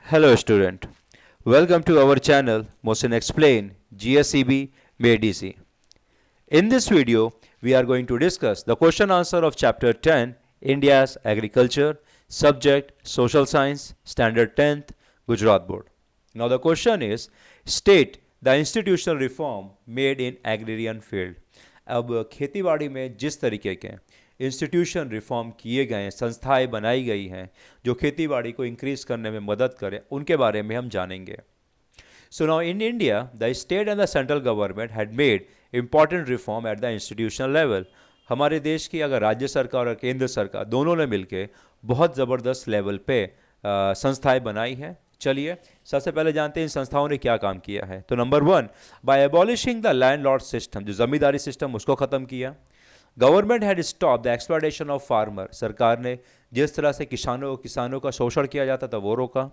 Hello student, welcome to our channel Mohsin Explain GSEB Made Easy. In this video, we are going to discuss the question answer of chapter 10 India's Agriculture, subject Social Science, Standard 10th, Gujarat Board. Now the question is, state the institutional reform made in agrarian field. अब खेतीबाड़ी में जिस तरीके के institution reform किए गए हैं, संस्थाएं बनाई गई हैं जो खेतीबाड़ी को इंक्रीज करने में मदद करें, उनके बारे में हम जानेंगे. So now in India, the state and the central government had made important reform at the institutional level. हमारे देश की अगर राज्य सरकार और केंद्र सरकार दोनों ने मिलकर बहुत ज़बरदस्त लेवल पे संस्थाएं बनाई हैं. चलिए सबसे पहले जानते हैं इन संस्थाओं ने क्या काम किया है. तो number 1, by abolishing the landlord system, जो जमींदारी सिस्टम उसको ख़त्म किया. Government had stop the exploitation of farmer, सरकार ने जिस तरह से किसानों का शोषण किया जाता था वो रोका.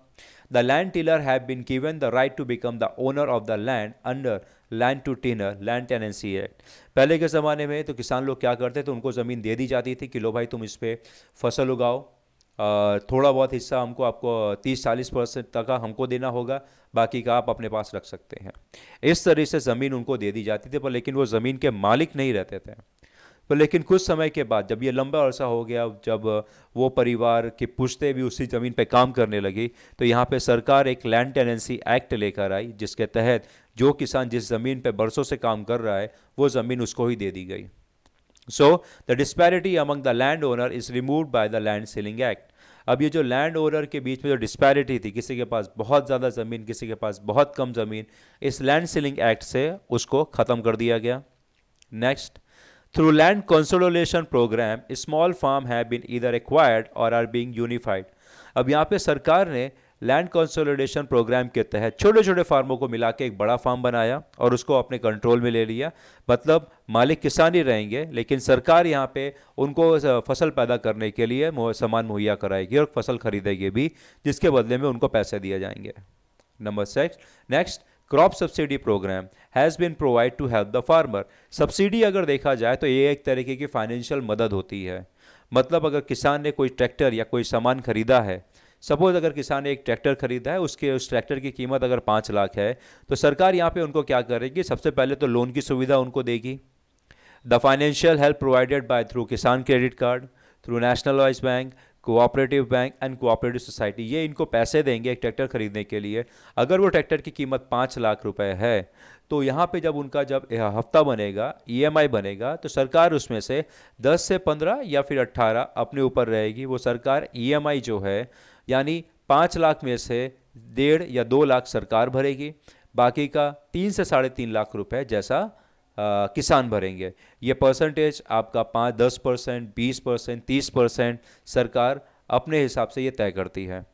The land tiller have been given the right to become the owner of the land under land to tiller land tenancy act. पहले के ज़माने में तो किसान लोग क्या करते थे, उनको ज़मीन दे दी जाती थी कि लो भाई तुम इस पर फसल उगाओ, थोड़ा बहुत हिस्सा आपको 30-40% तक का हमको देना होगा, बाकी का आप अपने पास रख सकते हैं. इस तरह से ज़मीन उनको दे दी जाती थी, पर लेकिन वो ज़मीन के मालिक नहीं रहते थे. पर लेकिन कुछ समय के बाद जब ये लंबा अरसा हो गया, जब वो परिवार की पुश्तें भी उसी ज़मीन पे काम करने लगी, तो यहाँ पे सरकार एक लैंड टेनेंसी एक्ट लेकर आई, जिसके तहत जो किसान जिस ज़मीन पे बरसों से काम कर रहा है वो ज़मीन उसको ही दे दी गई. So the disparity among the land owner is removed by the land ceiling act. अब ये जो लैंड ओनर के बीच में जो डिस्पैरिटी थी, किसी के पास बहुत ज़्यादा ज़मीन, किसी के पास बहुत कम ज़मीन, इस लैंड सीलिंग एक्ट से उसको ख़त्म कर दिया गया. Next, through land consolidation program, small farm have been either acquired or are being unified. अब यहाँ पे सरकार ने लैंड कंसोलिडेशन प्रोग्राम के तहत छोटे छोटे फार्मों को मिला के एक बड़ा फार्म बनाया और उसको अपने कंट्रोल में ले लिया. मतलब मालिक किसान ही रहेंगे, लेकिन सरकार यहाँ पे उनको फसल पैदा करने के लिए सामान मुहैया कराएगी और फसल खरीदेगी भी, जिसके बदले में उनको पैसे दिए जाएंगे. Number 6, next, crop subsidy programme has been provide to help the farmer. Subsidy अगर देखा जाए तो ये एक तरीके की फाइनेंशियल मदद होती है. मतलब अगर किसान ने कोई ट्रैक्टर या कोई सामान खरीदा है, सपोज अगर किसान ने एक ट्रैक्टर खरीदा है, उस ट्रैक्टर की कीमत अगर 5 लाख है, तो सरकार यहाँ पे उनको क्या करेगी, सबसे पहले तो लोन की सुविधा उनको देगी. The financial help provided by through Kisan credit card, through nationalise bank, cooperative bank and cooperative society, ये इनको पैसे देंगे एक ट्रैक्टर खरीदने के लिए. अगर वो ट्रैक्टर की कीमत 5 लाख रुपए है, तो यहाँ पे जब हफ्ता बनेगा, ईएमआई बनेगा, तो सरकार उसमें से 10 से 15 या फिर 18 अपने ऊपर रहेगी. वो सरकार ईएमआई जो है, यानी 5 लाख में से 1.5 या 2 लाख सरकार भरेगी, बाकी का 3 से 3.5 लाख रुपए जैसा किसान भरेंगे. ये परसेंटेज आपका 5-10%, 20%, 30% सरकार अपने हिसाब से ये तय करती है.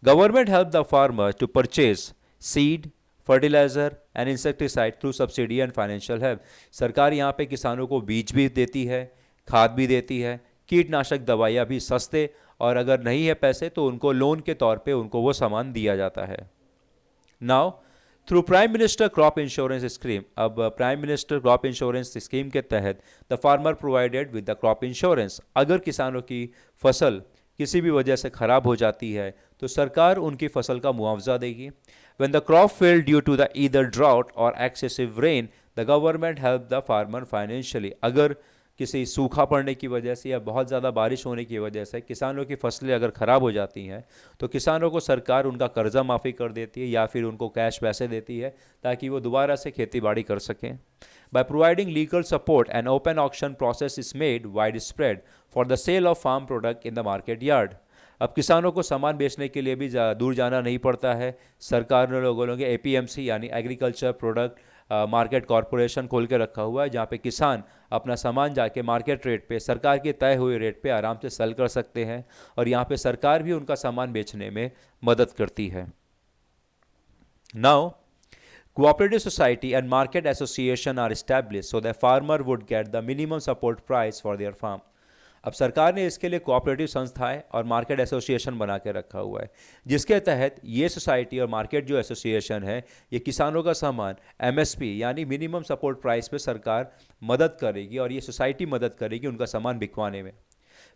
Government help the farmer to purchase seed, fertiliser and insecticide through subsidy and financial help. सरकार यहाँ पे किसानों को बीज भी देती है, खाद भी देती है, कीटनाशक दवाइयाँ भी सस्ते, और अगर नहीं है पैसे तो उनको लोन के तौर पे उनको वो सामान दिया जाता है. Now through prime minister crop insurance scheme, अब prime minister crop insurance scheme के तहत the farmer provided with the crop insurance. अगर किसानों की फसल किसी भी वजह से ख़राब हो जाती है तो सरकार उनकी फसल का मुआवजा देगी. When the crop fail due to the either drought और excessive rain, the government help the farmer financially. अगर किसी सूखा पड़ने की वजह से या बहुत ज़्यादा बारिश होने की वजह से किसानों की फसलें अगर ख़राब हो जाती हैं, तो किसानों को सरकार उनका कर्जा माफ़ी कर देती है या फिर उनको कैश पैसे देती है, ताकि वो दोबारा से खेती बाड़ी कर सकें. By providing legal support and open auction process is made widespread for the sale of farm product in the market yard. अब किसानों को सामान बेचने के लिए भी दूर जाना नहीं पड़ता है. सरकार ने लोगों के एपीएमसी यानी एग्रीकल्चर प्रोडक्ट मार्केट कॉरपोरेशन खोल के रखा हुआ है, जहाँ पे किसान अपना सामान जाके मार्केट रेट पे, सरकार के तय हुए रेट पे आराम से सेल कर सकते हैं, और यहाँ पे सरकार भी उनका सामान बेचने में मदद करती है. Now cooperative society and market association are establish so that farmer would get the minimum support price for their farm. अब सरकार ने इसके लिए कोऑपरेटिव संस्थाएं और मार्केट एसोसिएशन बना के रखा हुआ है, जिसके तहत ये सोसाइटी और मार्केट जो एसोसिएशन है, ये किसानों का सामान एमएसपी यानी मिनिमम सपोर्ट प्राइस पे सरकार मदद करेगी, और ये सोसाइटी मदद करेगी उनका सामान बिकवाने में.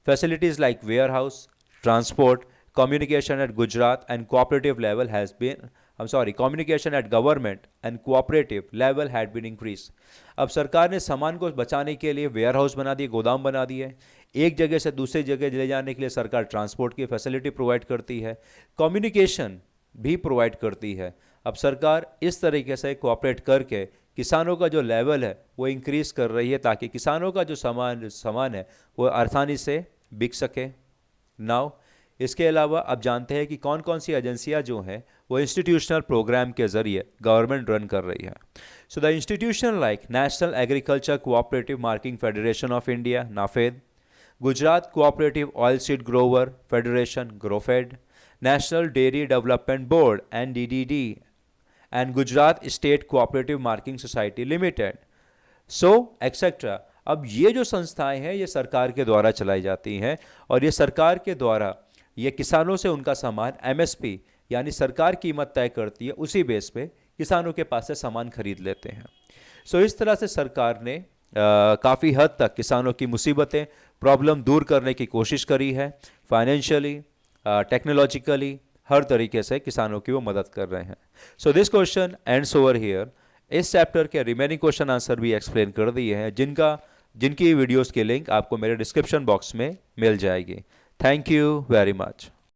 Facilities like warehouse, transport, communication at Gujarat and cooperative level has been, I'm sorry, communication at government and cooperative level had been increased. अब सरकार ने सामान को बचाने के लिए वेयर हाउस बना दिए, गोदाम बना दिए, एक जगह से दूसरी जगह ले जाने के लिए सरकार ट्रांसपोर्ट की फैसिलिटी प्रोवाइड करती है, कम्युनिकेशन भी प्रोवाइड करती है. अब सरकार इस तरीके से कोऑपरेट करके किसानों का जो लेवल है वो इंक्रीज कर रही है ताकि किसानों का जो सामान है वो आसानी से बिक सके. नाउ इसके अलावा आप जानते हैं कि कौन कौन सी एजेंसियां जो हैं वो इंस्टीट्यूशनल प्रोग्राम के ज़रिए गवर्नमेंट रन कर रही है. So the institution like national agriculture cooperative marking federation of India NAFED, Gujarat cooperative oil seed grower federation GROFED, national dairy development board NDDD and Gujarat state cooperative marking society limited, so etcetera. अब ये जो संस्थाएं हैं ये सरकार के द्वारा चलाई जाती हैं और ये सरकार के द्वारा ये किसानों से उनका सामान MSP यानी सरकार कीमत तय करती है, उसी बेस पे किसानों के पास से सामान खरीद लेते हैं. सो इस तरह से सरकार ने काफ़ी हद तक किसानों की मुसीबतें प्रॉब्लम दूर करने की कोशिश करी है. फाइनेंशियली, टेक्नोलॉजिकली, हर तरीके से किसानों की वो मदद कर रहे हैं. So this question ends over here. इस चैप्टर के रिमेनिंग क्वेश्चन आंसर भी एक्सप्लेन कर दिए हैं जिनकी वीडियोस की लिंक आपको मेरे डिस्क्रिप्शन बॉक्स में मिल जाएगी. Thank you very much.